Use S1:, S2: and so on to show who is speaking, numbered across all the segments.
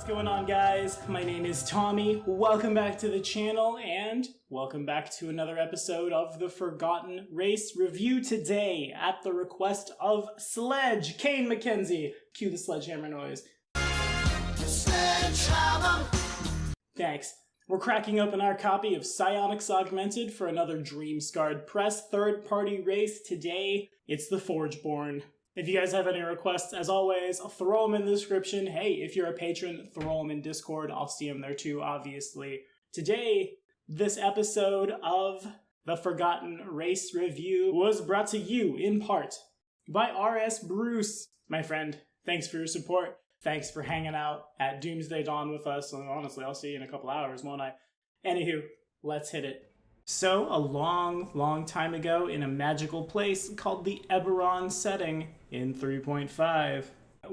S1: What's going on, guys? My name is Tommy. Welcome back to the channel, and welcome back to another episode of the Forgotten Race review today at the request of Sledge, Kane McKenzie. Cue the sledgehammer noise. Sledgehammer! Thanks. We're cracking open our copy of Psionics Augmented for another Dreamscarred Press third-party race today. It's the Forgeborn. If you guys have any requests, as always, I'll throw them in the description. Hey, if you're a patron, throw them in Discord. I'll see them there too, obviously. Today, this episode of the Forgotten Race Review was brought to you, in part, by R.S. Bruce. My friend, thanks for your support. Thanks for hanging out at Doomsday Dawn with us. And honestly, I'll see you in a couple hours, won't I? Anywho, let's hit it. So, a long time ago, in a magical place called the Eberron setting in 3.5,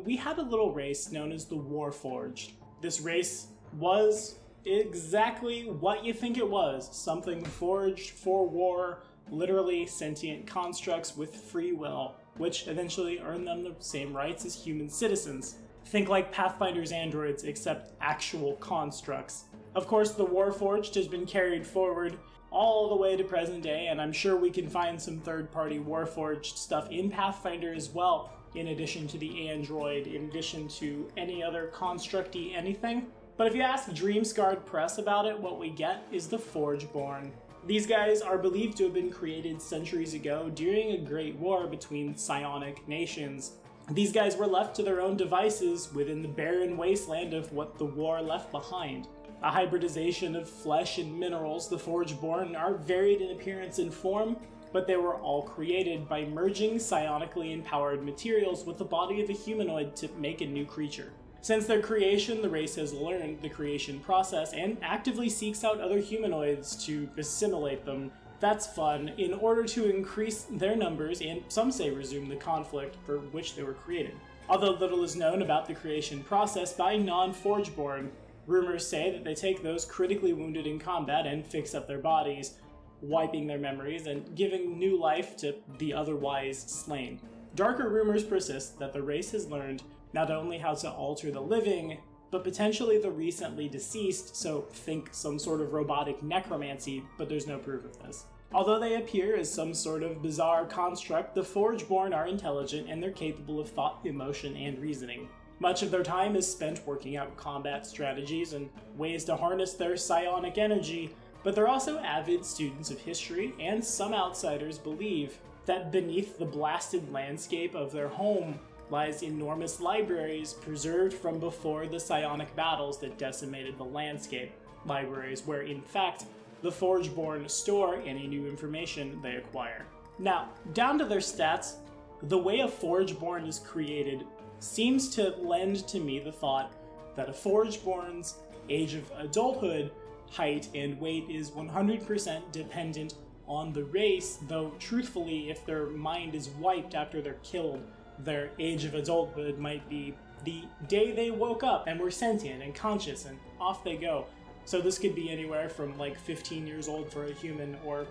S1: we had a little race known as the Warforged. This race was exactly what you think it was. Something forged for war, literally sentient constructs with free will, which eventually earned them the same rights as human citizens. Think like Pathfinder's androids, except actual constructs. Of course, the Warforged has been carried forward all the way to present day, and I'm sure we can find some third-party Warforged stuff in Pathfinder as well, in addition to the android, in addition to any other constructy anything. But if you ask Dreamscarred Press about it, what we get is the Forgeborn. These guys are believed to have been created centuries ago during a great war between psionic nations. These guys were left to their own devices within the barren wasteland of what the war left behind. A hybridization of flesh and minerals, the Forgeborn are varied in appearance and form, but they were all created by merging psionically empowered materials with the body of a humanoid to make a new creature. Since their creation, the race has learned the creation process and actively seeks out other humanoids to assimilate them. That's fun, in order to increase their numbers and, some say, resume the conflict for which they were created. Although little is known about the creation process by non-Forgeborn, rumors say that they take those critically wounded in combat and fix up their bodies, wiping their memories and giving new life to the otherwise slain. Darker rumors persist that the race has learned not only how to alter the living, but potentially the recently deceased, so think some sort of robotic necromancy, but there's no proof of this. Although they appear as some sort of bizarre construct, the Forgeborn are intelligent and they're capable of thought, emotion, and reasoning. Much of their time is spent working out combat strategies and ways to harness their psionic energy, but they're also avid students of history, and some outsiders believe that beneath the blasted landscape of their home lies enormous libraries preserved from before the psionic battles that decimated the landscape. Libraries where, in fact, the Forgeborn store any new information they acquire. Now, down to their stats, the way a Forgeborn is created seems to lend to me the thought that a Forgeborn's age of adulthood, height, and weight is 100% dependent on the race, though truthfully, if their mind is wiped after they're killed, their age of adulthood might be the day they woke up and were sentient and conscious, and off they go. So this could be anywhere from like 15 years old for a human, or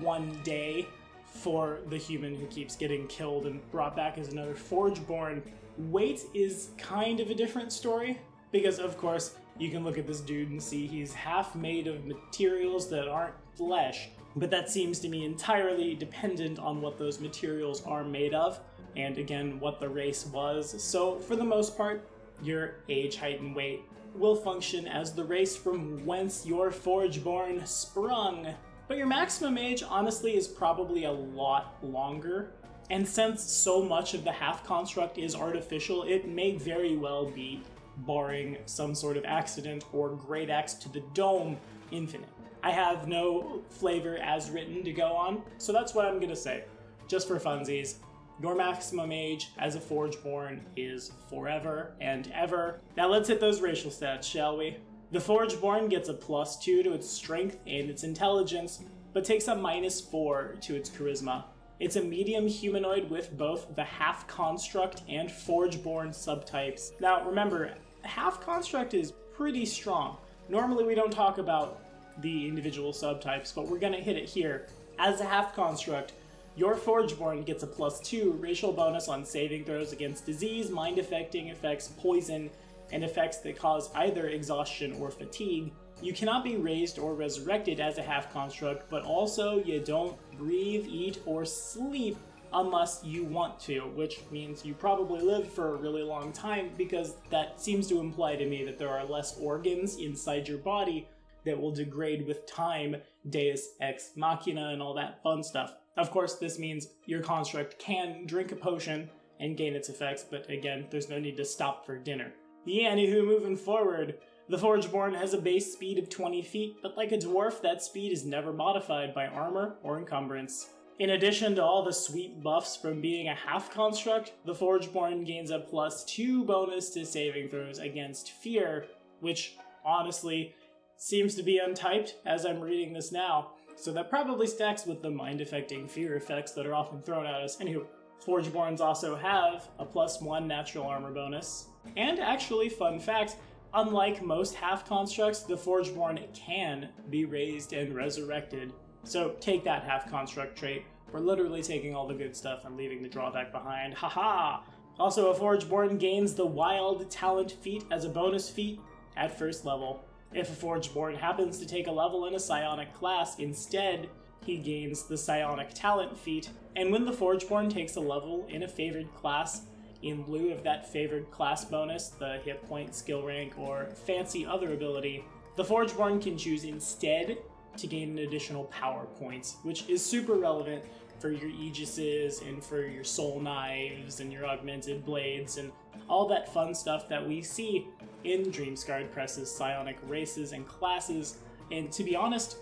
S1: 1 day for the human who keeps getting killed and brought back as another Forgeborn. Weight is kind of a different story, because of course you can look at this dude and see he's half made of materials that aren't flesh, but that seems to me entirely dependent on what those materials are made of, and again, what the race was. So for the most part, your age, height, and weight will function as the race from whence your Forgeborn sprung. But your maximum age, honestly, is probably a lot longer. And since so much of the half-construct is artificial, it may very well be, barring some sort of accident or great axe to the dome, infinite. I have no flavor as written to go on, so that's what I'm gonna say. Just for funsies, your maximum age as a Forgeborn is forever and ever. Now let's hit those racial stats, shall we? The Forgeborn gets a +2 to its strength and its intelligence, but takes a -4 to its charisma. It's a medium humanoid with both the half-construct and Forgeborn subtypes. Now remember, half-construct is pretty strong. Normally we don't talk about the individual subtypes, but we're gonna hit it here. As a half-construct, your Forgeborn gets a +2 racial bonus on saving throws against disease, mind-affecting effects, poison, and effects that cause either exhaustion or fatigue. You cannot be raised or resurrected as a half-construct, but also you don't breathe, eat, or sleep unless you want to, which means you probably lived for a really long time, because that seems to imply to me that there are less organs inside your body that will degrade with time, deus ex machina, and all that fun stuff. Of course, this means your construct can drink a potion and gain its effects, but again, there's no need to stop for dinner. Yeah, anywho, moving forward, the Forgeborn has a base speed of 20 feet, but like a dwarf, that speed is never modified by armor or encumbrance. In addition to all the sweet buffs from being a half-construct, the Forgeborn gains a +2 bonus to saving throws against fear, which, honestly, seems to be untyped as I'm reading this now, so that probably stacks with the mind-affecting fear effects that are often thrown at us. Anywho, Forgeborns also have a +1 natural armor bonus. And actually, fun fact, unlike most half-constructs, the Forgeborn can be raised and resurrected. So take that half-construct trait. We're literally taking all the good stuff and leaving the drawback behind. Haha! Also, a Forgeborn gains the Wild Talent feat as a bonus feat at first level. If a Forgeborn happens to take a level in a psionic class, instead, he gains the Psionic Talent feat. And when the Forgeborn takes a level in a favored class, in lieu of that favored class bonus, the hit point, skill rank, or fancy other ability, the Forgeborn can choose instead to gain an additional power points, which is super relevant for your Aegises and for your soul knives and your augmented blades and all that fun stuff that we see in Dreamscarred Press's psionic races and classes. And to be honest,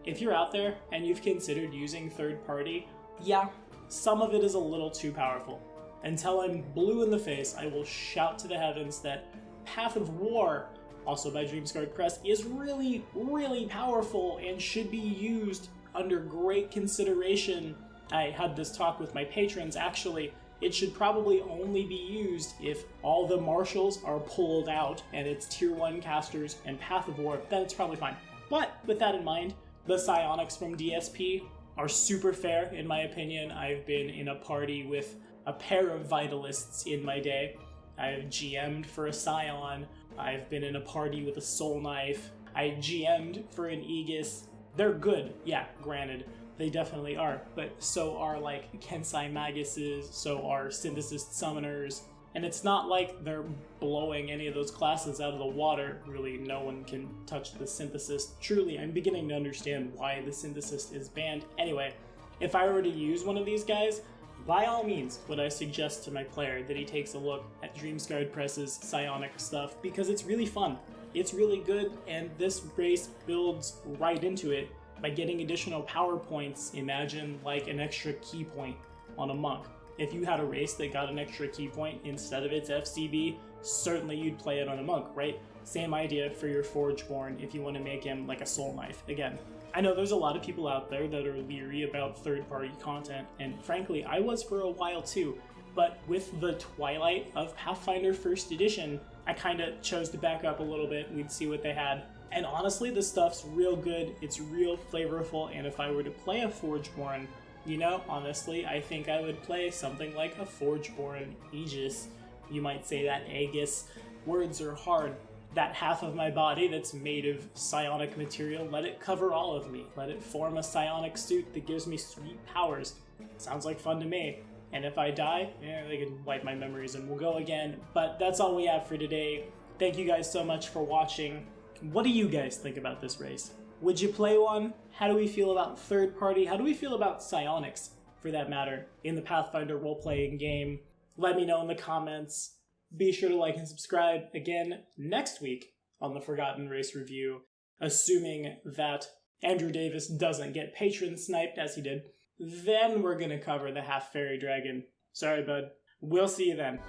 S1: if you're out there and you've considered using third party, yeah, some of it is a little too powerful. Until I'm blue in the face, I will shout to the heavens that Path of War, also by Dreamscarred Press, is really, really powerful and should be used under great consideration. I had this talk with my patrons, actually. It should probably only be used if all the marshals are pulled out and it's tier 1 casters and Path of War, then it's probably fine. But with that in mind, the psionics from DSP are super fair, in my opinion. I've been in a party with a pair of Vitalists in my day. I've GM'd for a Scion. I've been in a party with a Soul Knife. I GM'd for an Aegis. They're good, yeah, granted. They definitely are, but so are like Kensai Maguses, so are Synthesist Summoners, and it's not like they're blowing any of those classes out of the water. Really, no one can touch the Synthesist. Truly, I'm beginning to understand why the Synthesist is banned. Anyway, if I were to use one of these guys, by all means would I suggest to my player that he takes a look at Dreamscarred Press's psionic stuff, because it's really fun. It's really good, and this race builds right into it by getting additional power points. Imagine like an extra key point on a monk. If you had a race that got an extra key point instead of its FCB, certainly you'd play it on a monk, right? Same idea for your Forgeborn if you want to make him like a Soul Knife. Again, I know there's a lot of people out there that are leery about third-party content, and frankly, I was for a while too, but with the twilight of Pathfinder 1st Edition, I kinda chose to back up a little bit. We'd see what they had. And honestly, this stuff's real good, it's real flavorful, and if I were to play a Forgeborn, you know, honestly, I think I would play something like a Forgeborn Aegis. You might say that Aegis. Words are hard. That half of my body that's made of psionic material, let it cover all of me. Let it form a psionic suit that gives me sweet powers. Sounds like fun to me. And if I die, they can wipe my memories and we'll go again. But that's all we have for today. Thank you guys so much for watching. What do you guys think about this race? Would you play one? How do we feel about third party? How do we feel about psionics, for that matter, in the Pathfinder role-playing game? Let me know in the comments. Be sure to like and subscribe again next week on the Forgotten Race review, assuming that Andrew Davis doesn't get patron sniped as he did. Then we're gonna cover the half fairy dragon. Sorry, bud. We'll see you then.